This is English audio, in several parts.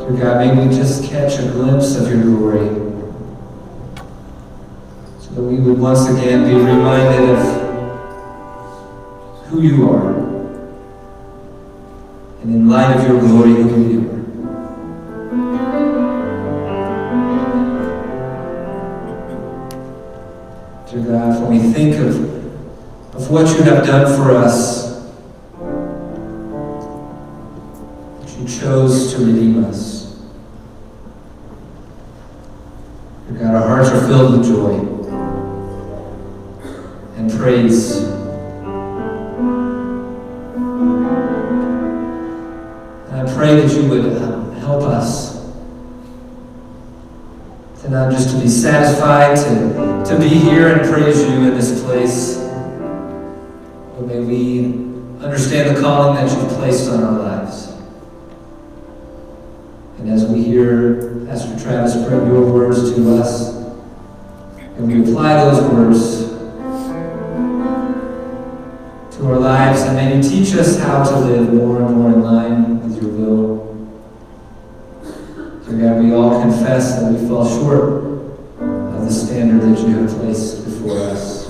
Dear God, may we just catch a glimpse of your glory, so that we would once again be reminded of who you are, and in light of your glory, who you are. Dear God, when we think of what you have done for us, that you chose to redeem us. Dear God, our hearts are filled with joy and praise. And I pray that you would help us to not just to be satisfied to be here and praise you in this place, but may we understand the calling that you've placed on our lives. And as we hear Pastor Travis bring your words to us, and we apply those words to our lives, and may you teach us how to live more and more in line with your will. Dear God, we all confess that we fall short of the standard that you have placed before us.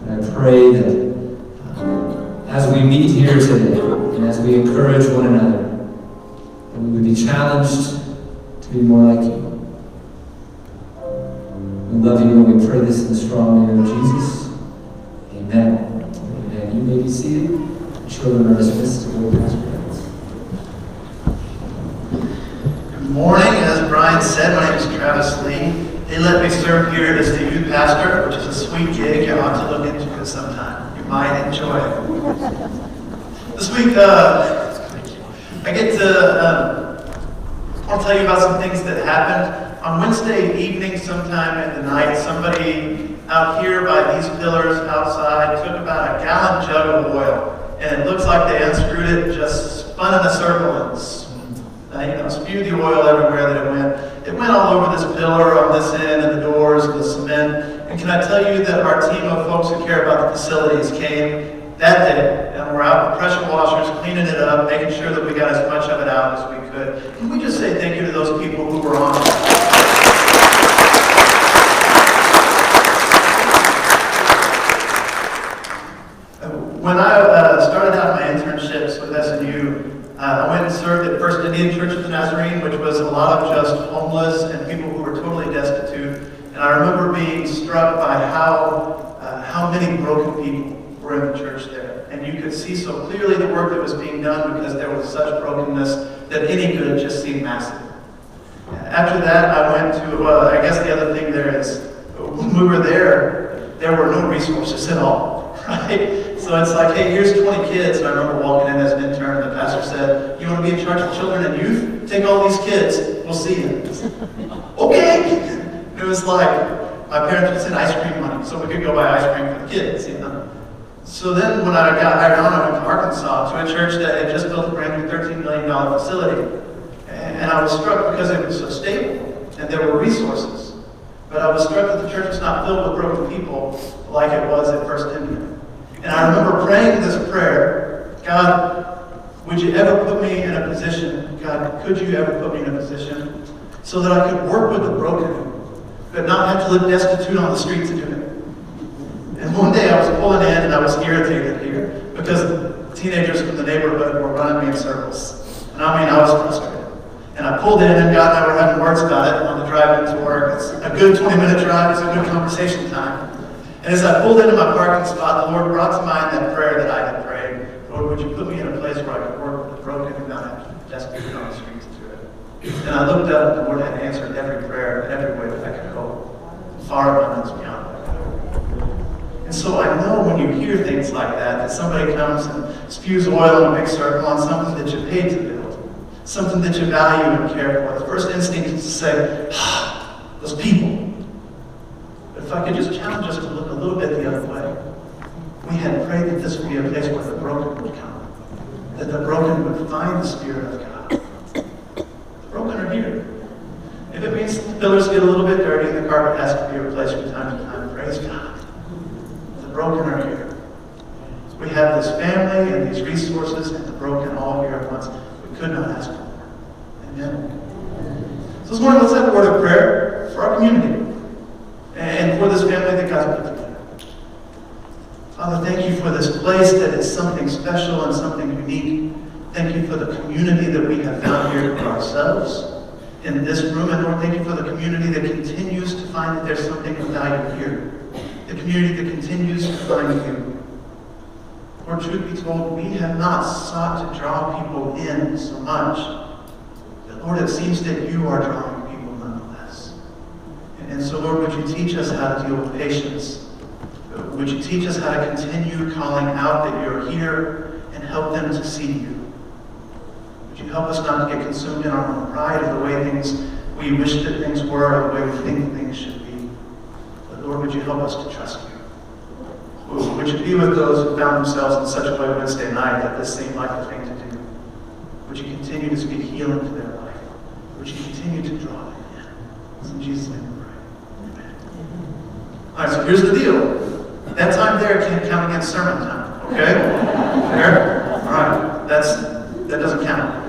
And I pray that as we meet here today, and as we encourage one another, that we would be challenged to be more like you. We love you and we pray this in the strong name of Jesus. Amen. Amen. You may be seated. Children are dismissed to go to Pastor. Good morning. As Brian said, my name is Travis Lee. They let me serve here as the youth pastor, which is a sweet gig you ought to look into it sometime. You might enjoy it. This week, I get to I'll tell you about some things that happened. On Wednesday evening, sometime in the night, somebody out here by these pillars outside took about a gallon jug of oil, and it looks like they unscrewed it, just spun in a circle and spewed the oil everywhere that it went. It went all over this pillar on this end and the doors and the cement. And can I tell you that our team of folks who care about the facilities came that day, and we're out with pressure washers, cleaning it up, making sure that we got as much of it out as we could. Can we just say thank you to those people who were on it? When I started out my internships with SNU, I went and served at First Indian Church of the Nazarene, which was a lot of just homeless and people who were totally destitute. And I remember being struck by how many broken people were in the church there. And you could see so clearly the work that was being done because there was such brokenness that any good just seemed massive. After that, I went to, I guess the other thing there is, when we were there were no resources at all, right? So it's like, hey, here's 20 kids. And I remember walking in as an intern, and the pastor said, you want to be in charge of children and youth? Take all these kids. We'll see you. Okay. It was like, my parents would send ice cream money so we could go buy ice cream for the kids, So then when I got hired on, I went to Arkansas to a church that had just built a brand new $13 million facility. And I was struck because it was so stable and there were resources. But I was struck that the church was not filled with broken people like it was at First Indian. And I remember praying this prayer, God, would you ever put me in a position, God, could you ever put me in a position so that I could work with the broken, but not have to live destitute on the streets to do it? And one day I was pulling in and I was irritated here because teenagers from the neighborhood were running me in circles. And I was frustrated. And I pulled in and God and I were having words about it on the drive into work. It's a good 20-minute drive, it's a good conversation time. And as I pulled into my parking spot, the Lord brought to mind that prayer that I had prayed. Lord, would you put me in a place where I could work with the broken and not have to destitute on the streets to do it? And I looked up and the Lord had answered every prayer, every way that I could hope. Far abundance beyond that. And so I know when you hear things like that somebody comes and spews oil in a big circle on something that you paid to build, something that you value and care for. The first instinct is to say, those people. But if I could just challenge us to look a little bit the other way. We had prayed that this would be a place where the broken would come, that the broken would find the Spirit of God. The broken are here. If it means the pillars get a little bit dirty and the carpet has to be replaced from time to time, praise God. The broken are here. We have this family and these resources and the broken all here at once. We could not ask for more. a word of prayer for our community and for this family that God's put together. Father, thank you for this place that is something special and something unique. Thank you for the community that we have found here for ourselves in this room. And Lord, thank you for the community that continues to find that there's something of value here. The community that continues to find you. Lord, truth be told, we have not sought to draw people in so much. But Lord, it seems that you are drawing people nonetheless. And so, Lord, would you teach us how to deal with patience? Would you teach us how to continue calling out that you're here and help them to see you? Would you help us not to get consumed in our own pride of the way we wish that things were, or the way we think things should be? But Lord, would you help us to trust you? Would you be with those who found themselves in such a way Wednesday night that this seemed like the thing to do? Would you continue to speak healing to their life? Would you continue to draw them in? It's in Jesus' name we pray. Amen. All right, so here's the deal. That time there can't count against sermon time, okay? Fair? All right, that doesn't count.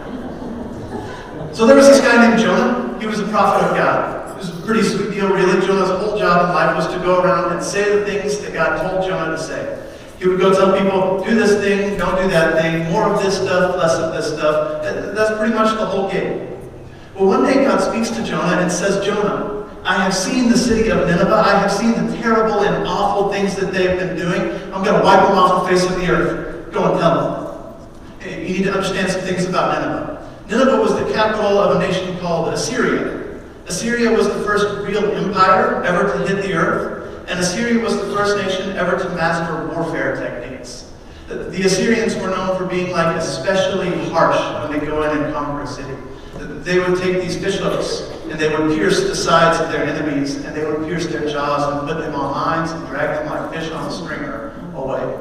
So there was this guy named Jonah. He was a prophet of God. It was a pretty sweet deal, really. Jonah's whole job in life was to go around and say the things that God told Jonah to say. He would go tell people, do this thing, don't do that thing, more of this stuff, less of this stuff. That's pretty much the whole game. Well, one day God speaks to Jonah and says, Jonah, I have seen the city of Nineveh. I have seen the terrible and awful things that they've been doing. I'm going to wipe them off the face of the earth. Go and tell them. You need to understand some things about Nineveh. Nineveh was the capital of a nation called Assyria. Assyria was the first real empire ever to hit the earth, and Assyria was the first nation ever to master warfare techniques. The Assyrians were known for being like especially harsh when they go in and conquer a city. They would take these fish hooks and they would pierce the sides of their enemies, and they would pierce their jaws and put them on lines and drag them like fish on a stringer away.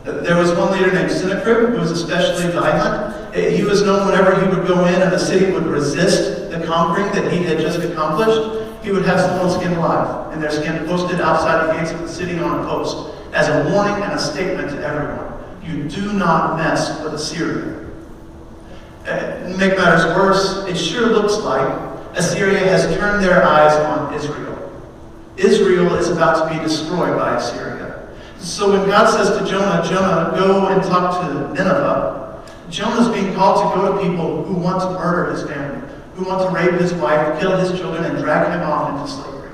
There was one leader named Sennacherib who was especially violent. He was known whenever he would go in and the city would resist the conquering that he had just accomplished, he would have someone skinned alive, and their skin posted outside the gates of the city on a post as a warning and a statement to everyone. You do not mess with Assyria. To make matters worse, it sure looks like Assyria has turned their eyes on Israel. Israel is about to be destroyed by Assyria. So when God says to Jonah, Jonah, go and talk to Nineveh, Jonah's being called to go to people who want to murder his family, who want to rape his wife, kill his children, and drag him off into slavery.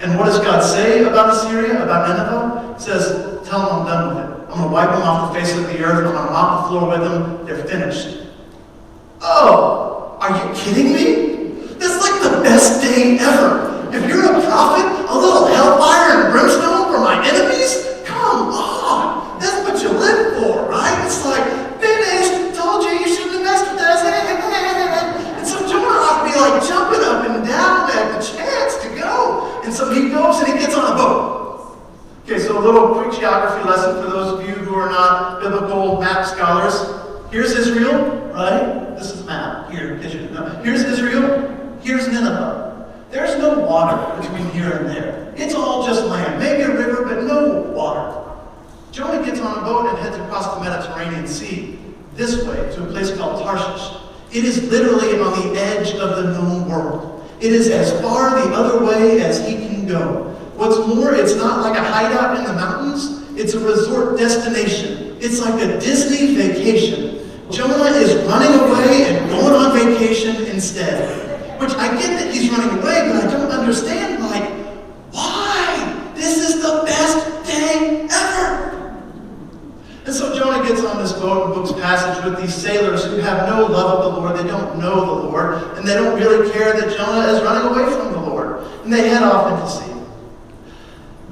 And what does God say about Assyria, about Nineveh? He says, tell them I'm done with it. I'm going to wipe them off the face of the earth. I'm going to mop the floor with them. They're finished. Oh, are you kidding me? That's like the best day ever. If you're a prophet, a little hellfire and brimstone for my enemies? Come on. That's what you live for, right? It's like, finished. Told you you shouldn't have messed with us. And so Jonah ought to be like jumping up and down at the chance to go. And so he goes and he gets on a boat. Okay, so a little quick geography lesson for those of you who are not biblical map scholars. Here's Israel, right? This is a map. Here, here's Israel. Here's Nineveh. There's no water between here and there. It's all just land. Maybe a river, but no water. Jonah gets on a boat and heads across the Mediterranean Sea this way to a place called Tarshish. It is literally on the edge of the known world. It is as far the other way as he can go. What's more, it's not like a hideout in the mountains. It's a resort destination. It's like a Disney vacation. Jonah is running away and going on vacation instead. Which I get that he's running away, but I don't understand, like, why? This is the best day ever. And so Jonah gets on this boat and books passage with these sailors who have no love of the Lord. They don't know the Lord, and they don't really care that Jonah is running away from the Lord. And they head off into sea.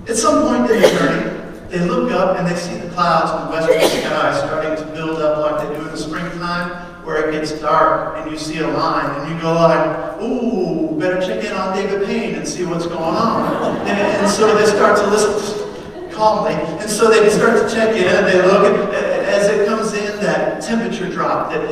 At some point in the journey, they look up and they see the clouds in the western sky starting to build up like they do in the springtime, where it gets dark and you see a line and you go like, ooh, better check in on David Payne and see what's going on. And so they start to listen calmly. And so they start to check in and they look as it comes in, that temperature drop that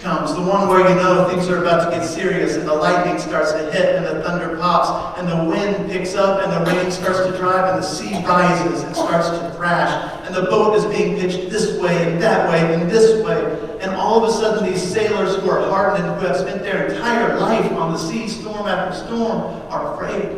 comes, the one where you know things are about to get serious and the lightning starts to hit and the thunder pops and the wind picks up and the rain starts to drive and the sea rises and starts to thrash and the boat is being pitched this way and that way and this way. And all of a sudden, these sailors who are hardened and who have spent their entire life on the sea, storm after storm, are afraid.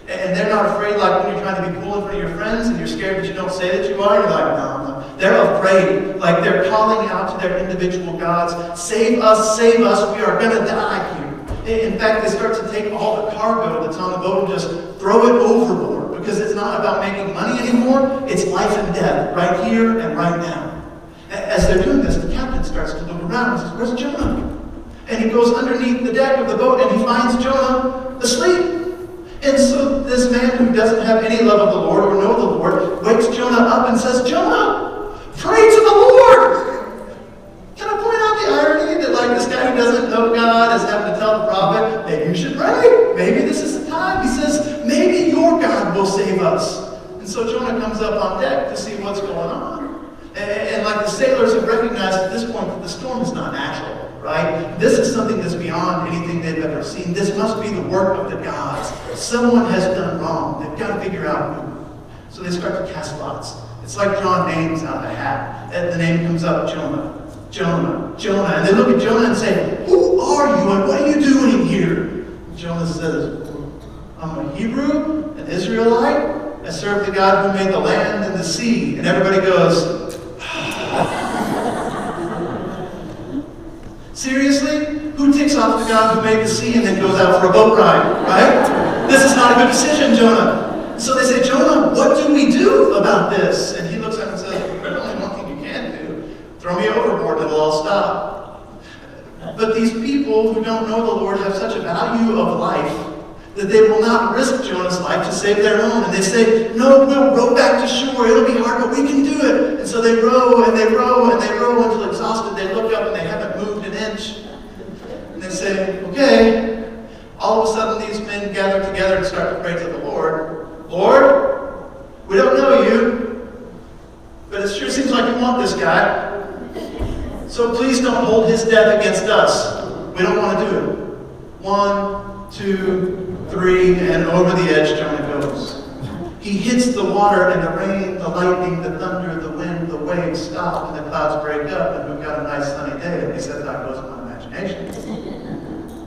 And they're not afraid like when you're trying to be cool in front of your friends and you're scared that you don't say that you are. You're like, no, no. They're afraid. Like they're calling out to their individual gods, save us, we are going to die here. In fact, they start to take all the cargo that's on the boat and just throw it overboard, because it's not about making money anymore. It's life and death, right here and right now. As they're doing this, the captain starts to look around and says, where's Jonah? And he goes underneath the deck of the boat and he finds Jonah asleep. And so this man who doesn't have any love of the Lord or know the Lord wakes Jonah up and says, Jonah, pray to the Lord. Can I point out the irony that like this guy who doesn't know God is having to tell the prophet, maybe you should pray. Maybe this is the time. He says, maybe your God will save us. And so Jonah comes up on deck to see what's going on. And like the sailors have recognized at this point that the storm is not natural, right? This is something that's beyond anything they've ever seen. This must be the work of the gods. Someone has done wrong. They've got to figure out who. So they start to cast lots. It's like drawing names out of a hat. And the name comes up, Jonah, Jonah, Jonah. And they look at Jonah and say, who are you and what are you doing here? And Jonah says, I'm a Hebrew, an Israelite. I serve the God who made the land and the sea. And everybody goes, seriously? Who takes off the God who made the sea and then goes out for a boat ride, right? This is not a good decision, Jonah. So they say, Jonah, what do we do about this? And he looks at him and says, there's only one thing you can do. Throw me overboard, it'll all stop. But these people who don't know the Lord have such a value of life that they will not risk Jonah's life to save their own. And they say, no, we'll row back to shore. It'll be hard, but we can do it. And so they row and they row and they row until exhausted. They look up and they haven't moved an inch. And they say, okay. All of a sudden, these men gather together and start to pray to the Lord. Lord, we don't know you, but it sure seems like you want this guy. So please don't hold his death against us. We don't want to do it. 1, 2, 3, and over the edge Jonah goes. He hits the water and the rain, the lightning, the thunder, the wind, the waves stop, and the clouds break up, and we've got a nice sunny day. At least that's how it goes in my imagination.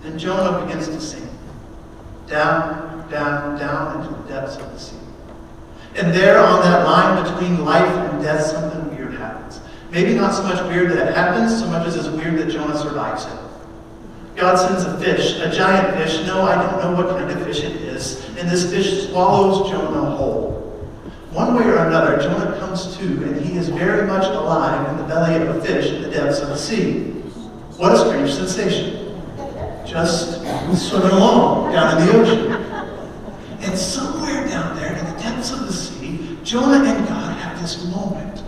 And Jonah begins to sink. Down, down, down into the depths of the sea. And there on that line between life and death, something weird happens. Maybe not so much weird that it happens, so much as it's weird that Jonah survives it. God sends a fish, a giant fish. No, I don't know what kind of fish it is. And this fish swallows Jonah whole. One way or another, Jonah comes to, and he is very much alive in the belly of a fish in the depths of the sea. What a strange sensation. Just swimming along down in the ocean. And somewhere down there in the depths of the sea, Jonah and God have this moment.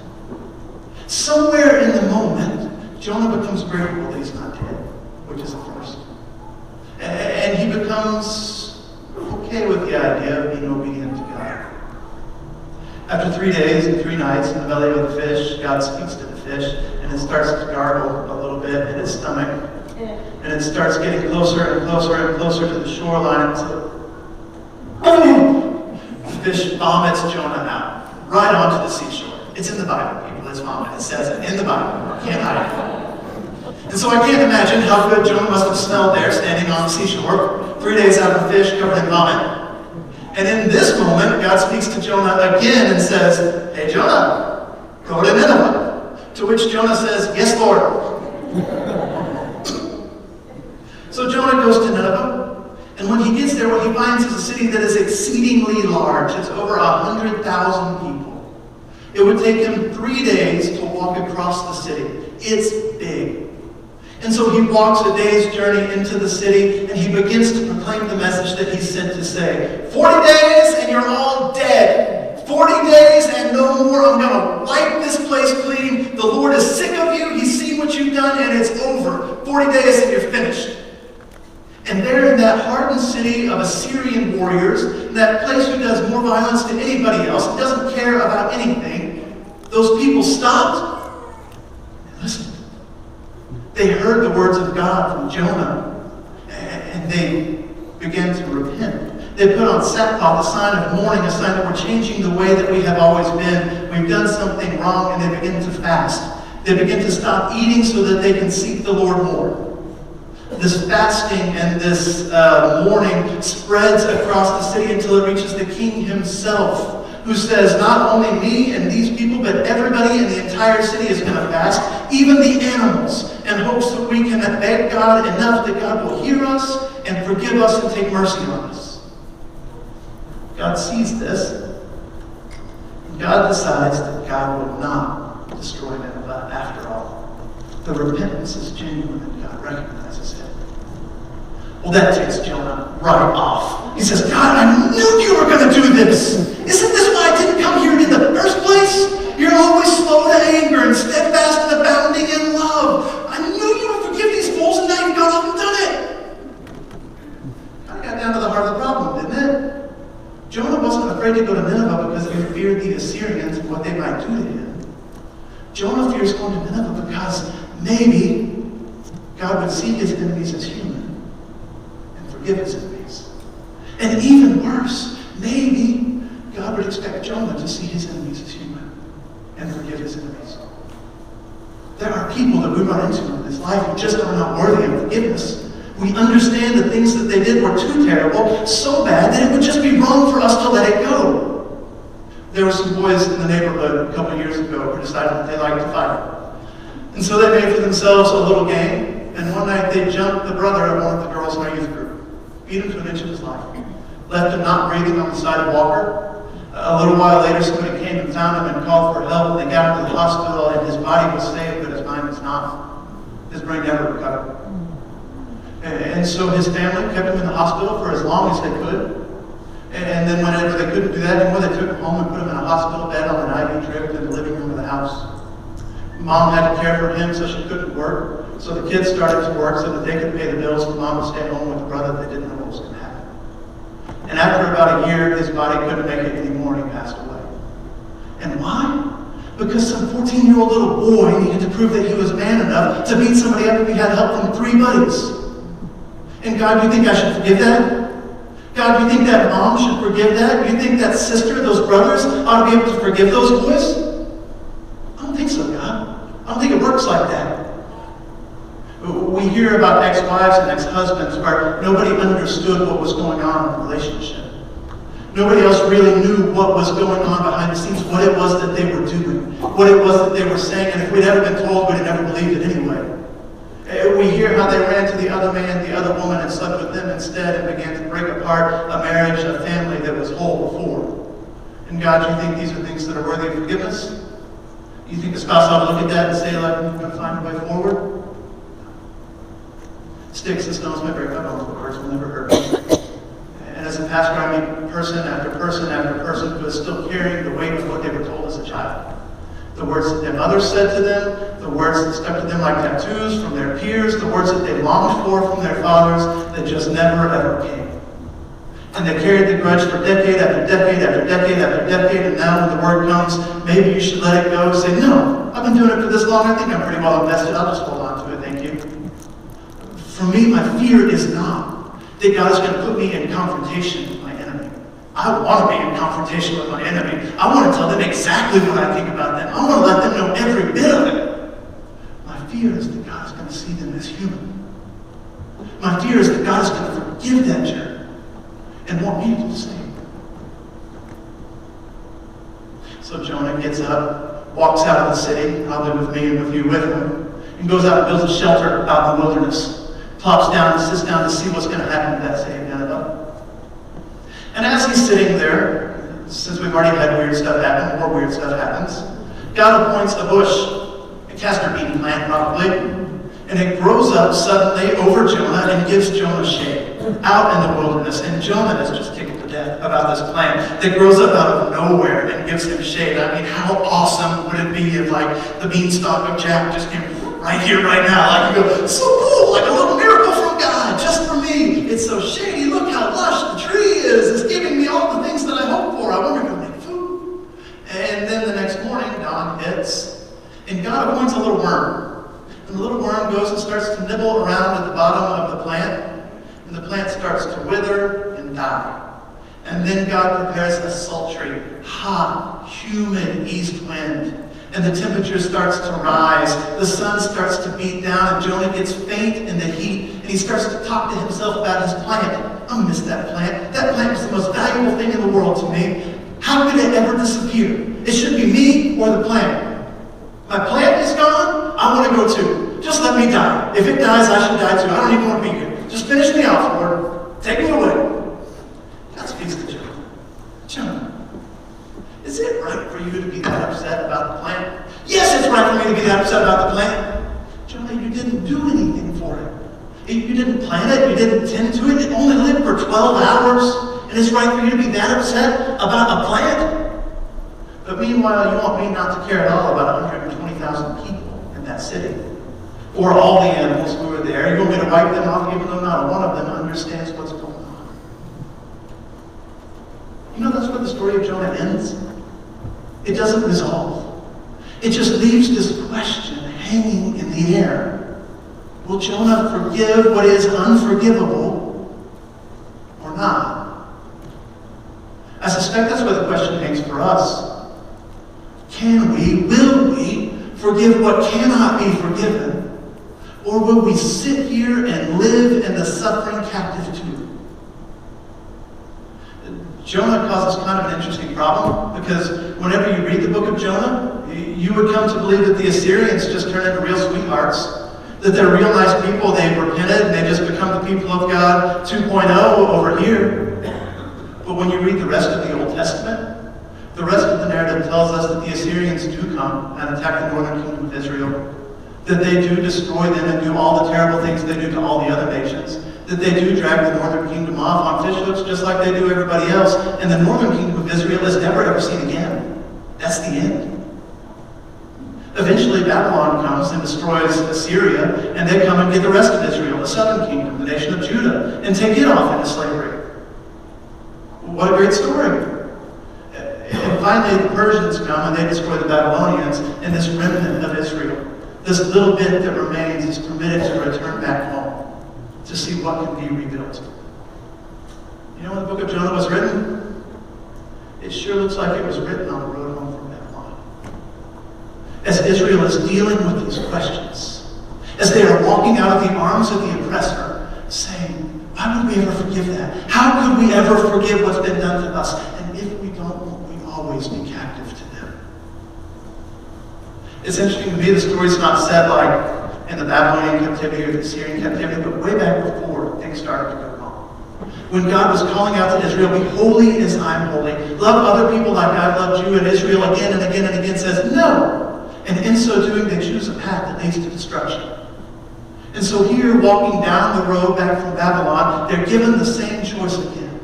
Somewhere in the moment, Jonah becomes grateful that he's not dead, which is a first. And he becomes okay with the idea of being obedient to God. After 3 days and 3 nights in the belly of the fish, God speaks to the fish, and it starts to gargle a little bit in its stomach. And it starts getting closer and closer and closer to the shoreline until, boom! The fish vomits Jonah out, right onto the seashore. It's in the Bible, people. It's vomit. It says it in the Bible. Can't hide it. And so I can't imagine how good Jonah must have smelled there, standing on the seashore, 3 days out of fish covered in vomit. And in this moment, God speaks to Jonah again and says, hey, Jonah, go to Nineveh. To which Jonah says, yes, Lord. So Jonah goes to Nineveh, and when he gets there, what he finds is a city that is exceedingly large. It's over 100,000 people. It would take him 3 days to walk across the city. It's big. And so he walks a day's journey into the city, and he begins to proclaim the message that he's sent to say, 40 days and you're all dead. 40 days and no more. I'm going to wipe this place clean. The Lord is sick of you. He's seen what you've done, and it's over. 40 days and you're finished. And there in that hardened city of Assyrian warriors, that place who does more violence to anybody else, doesn't care about anything, those people stopped and listened. They heard the words of God from Jonah, and they began to repent. They put on sackcloth, a sign of mourning, a sign that we're changing the way that we have always been. We've done something wrong, and they begin to fast. They begin to stop eating so that they can seek the Lord more. This fasting and this mourning spreads across the city until it reaches the king himself, who says, not only me and these people, but everybody in the entire city is going to fast, even the animals, in hopes that we can beg God enough that God will hear us and forgive us and take mercy on us. God sees this. God decides that God will not destroy Nineveh after all. The repentance is genuine and God recognizes it. Well, that takes Jonah right off. He says, God, I knew you were going to do this. Isn't this why I didn't come here in the first place? You're always slow to anger and steadfast and abounding in love. I knew you would forgive these fools, and now you've gone off and done it. Kind of got down to the heart of the problem, didn't it? Jonah wasn't afraid to go to Nineveh because he feared the Assyrians and what they might do to him. Jonah fears going to Nineveh because maybe God would see his enemies as human and forgive his enemies. And even worse, maybe God would expect Jonah to see his enemies as human and forgive his enemies. There are people that we run into in this life who just are not worthy of forgiveness. We understand the things that they did were too terrible, so bad that it would just be wrong for us to let it go. There were some boys in the neighborhood a couple years ago who decided that they liked to fight. And so they made for themselves a little gang, and one night they jumped the brother of one of the girls in our youth group, beat him to an inch of his life, left him not breathing on the sidewalk. A little while later, somebody came and found him and called for help. They got him to the hospital, and his body was saved, but his mind was not. His brain never recovered. And so his family kept him in the hospital for as long as they could. And then whenever they couldn't do that anymore, they took him home and put him in a hospital bed on an IV drip in the living room of the house. Mom had to care for him, so she couldn't work. So the kids started to work so that they could pay the bills for Mom to stay home with the brother. They didn't know what was going to happen. And after about a year, his body couldn't make it anymore, and he passed away. And why? Because some 14-year-old little boy needed to prove that he was man enough to beat somebody up if he had help from 3 buddies. And God, do you think I should forgive that? God, do you think that mom should forgive that? Do you think that sister, those brothers, ought to be able to forgive those boys? I don't think so, God. I don't think it works like that. We hear about ex-wives and ex-husbands where nobody understood what was going on in the relationship. Nobody else really knew what was going on behind the scenes, what it was that they were doing, what it was that they were saying, and if we'd ever been told, we'd have never believed it anyway. We hear how they ran to the other man, the other woman, and slept with them instead and began to break apart a marriage, a family that was whole before. And God, do you think these are things that are worthy of forgiveness? Do you think a spouse ought to look at that and say, like, I'm going to find a way forward? Sticks and stones may break my bones, but words will never hurt me. And as a pastor, I meet person after person after person who is still carrying the weight of what they were told as a child. The words that their mothers said to them, the words that stuck to them like tattoos from their peers, the words that they longed for from their fathers that just never ever came. And they carried the grudge for decade after decade after decade after decade, and now when the word comes, maybe you should let it go, say, no, I've been doing it for this long, I think I'm pretty well invested, I'll just hold on to it, thank you. For me, my fear is not that God is going to put me in confrontation with my enemy. I want to be in confrontation with my enemy. I want to tell them exactly what I think about them. I want to let them know every bit of it. My fear is that God is going to see them as human. My fear is that God is going to forgive that jerk and want me to do the same. So Jonah gets up, walks out of the city, probably with me and with you with him, and goes out and builds a shelter out in the wilderness. Plops down and sits down to see what's going to happen to that city of Nineveh. And as he's sitting there, since we've already had weird stuff happen, more weird stuff happens, God appoints a bush, a castor bean plant probably, and it grows up suddenly over Jonah and gives Jonah shade out in the wilderness. And Jonah is just tickled to death about this plant that grows up out of nowhere and gives him shade. I mean, how awesome would it be if, like, the beanstalk of Jack just came right here, right now? Like, you go, so cool, like a little miracle from God, just for me. It's so shady, look how lush the tree is. It's giving me all the things that I hope for. I wonder if I'll make food. And then the next morning, dawn hits, and God appoints a little worm. And the little worm goes and starts to nibble around at the bottom of the plant, and the plant starts to wither and die. And then God prepares a sultry, hot, humid east wind. and the temperature starts to rise. The sun starts to beat down, and Jonah gets faint in the heat, and he starts to talk to himself about his plant. I miss that plant. That plant was the most valuable thing in the world to me. How could it ever disappear? It should be me or the plant. My plant is gone, I want to go too. Just let me die. If it dies, I should die too. I don't even want to be here. Just finish me off, Lord. Take me away. God speaks to Jonah. Jonah, is it right for you to be that upset about the plant? Yes, it's right for me to be that upset about the plant. Jonah, you didn't do anything for it. You didn't plant it. You didn't tend to it. It only lived for 12 hours. And it's right for you to be that upset about a plant? But meanwhile, you want me not to care at all about 120,000 people in that city. Or all the animals who are there. You want me to wipe them off even though not one of them understands what's going on. You know, that's where the story of Jonah ends. It doesn't resolve. It just leaves this question hanging in the air. Will Jonah forgive what is unforgivable or not? I suspect that's where the question hangs for us. Can we, will we, forgive what cannot be forgiven? Or will we sit here and live in the suffering captive too? Jonah causes kind of an interesting problem, because whenever you read the book of Jonah, you would come to believe that the Assyrians just turned into real sweethearts, that they're real nice people, they've repented, and they just become the people of God 2.0 over here. But when you read the rest of the Old Testament, the rest of the narrative tells us that the Assyrians do come and attack the northern kingdom of Israel, that they do destroy them and do all the terrible things they do to all the other nations, that they do drag the northern kingdom off on fish hooks just like they do everybody else, and the northern kingdom of Israel is never ever seen again. That's the end. Eventually Babylon comes and destroys Assyria, and they come and get the rest of Israel, the southern kingdom, the nation of Judah, and take it off into slavery. What a great story. And finally the Persians come and they destroy the Babylonians, and this remnant of Israel, this little bit that remains, is permitted to return back home to see what can be rebuilt. You know when the book of Jonah was written? It sure looks like it was written on the road home from Babylon. As Israel is dealing with these questions, as they are walking out of the arms of the oppressor, saying, why would we ever forgive that? How could we ever forgive what's been done to us? And if we don't, won't we always be captive to them? It's interesting to me, the story's not set like in the Babylonian captivity or the Assyrian captivity, but way back before things started to go wrong. When God was calling out to Israel, be holy as I'm holy. Love other people like I've loved you. And Israel again and again and again says no. And in so doing, they choose a path that leads to destruction. And so here, walking down the road back from Babylon, they're given the same choice again.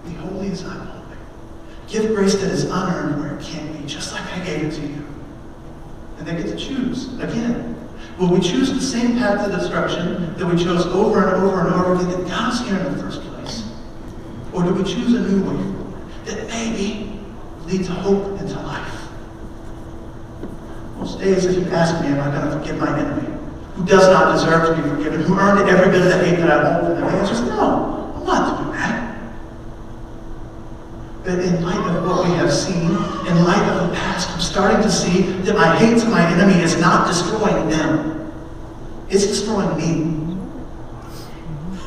Be holy as I'm holy. Give grace that is unearned where it can't be, just like I gave it to you. And they get to choose again. Will we choose the same path to destruction that we chose over and over and over again that got us here in the first place? Or do we choose a new way forward that maybe lead to hope and to life? Most days, if you ask me, am I going to forgive my enemy, who does not deserve to be forgiven, who earned every bit of the hate that I hold for them? The answer is no, I'm not doing that. But in light of what we have seen, in light of the past, I'm starting to see that my hate to my enemy is not destroying them. It's destroying me.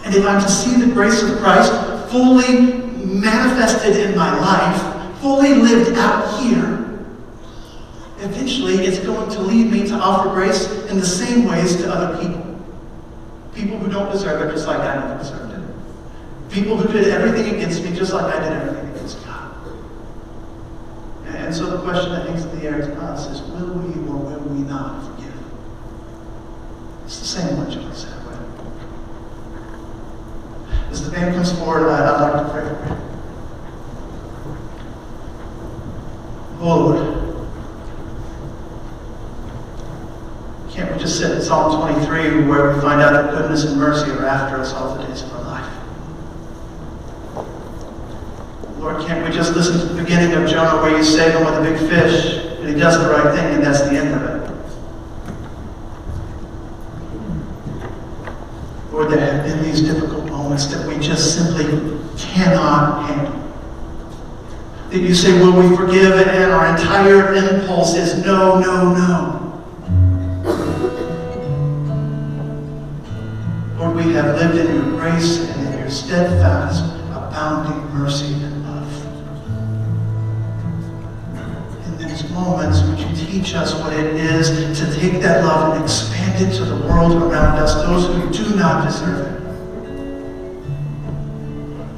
And if I'm to see the grace of Christ fully manifested in my life, fully lived out here, eventually it's going to lead me to offer grace in the same ways to other people. People who don't deserve it just like I never deserved it. People who did everything against me just like I did everything against God. And so the question that hangs in the air to us is, will we or will we not forgive? It's the same one John said. As the band comes forward, I'd like to pray for you. Oh Lord, can't we just sit in Psalm 23 where we find out that goodness and mercy are after us all the days of our life? Lord, can't we just listen to the beginning of Jonah where you save him with a big fish and he does the right thing and that's the end of it? Lord, there have been these difficult moments that we just simply cannot handle. that you say, will we forgive? And our entire impulse is no, no, no. Lord, we have lived in your grace and in your steadfast, abounding mercy and love. In these moments, would you teach us what it is to take that love and expand it to the world around us, those who do not deserve it?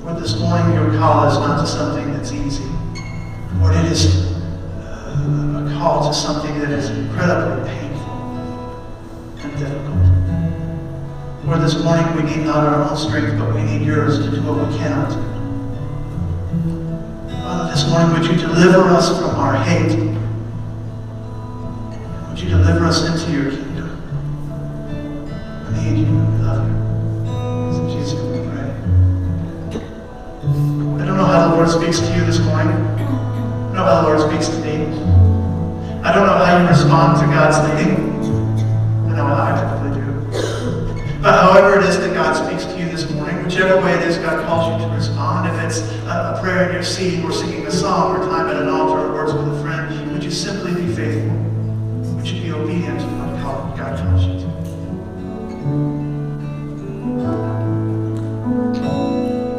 Lord, this morning your call is not to something that's easy. Lord, it is a call to something that is incredibly painful and difficult. Lord, this morning we need not our own strength, but we need yours to do what we cannot do. Father, this morning would you deliver us from our hate? Would you deliver us into your kingdom? We need you. We love you. In Jesus' name we pray. I don't know how the Lord speaks to you this morning. I don't know how the Lord speaks to me. I don't know how you respond to God's leading. I know how I typically do. But however it is that God speaks to you this morning, whichever way it is God calls you to respond, if it's a prayer in your seat, or singing a song, or time at an altar, or words with a friend, would you simply be faithful? Would you be obedient to what God calls you to?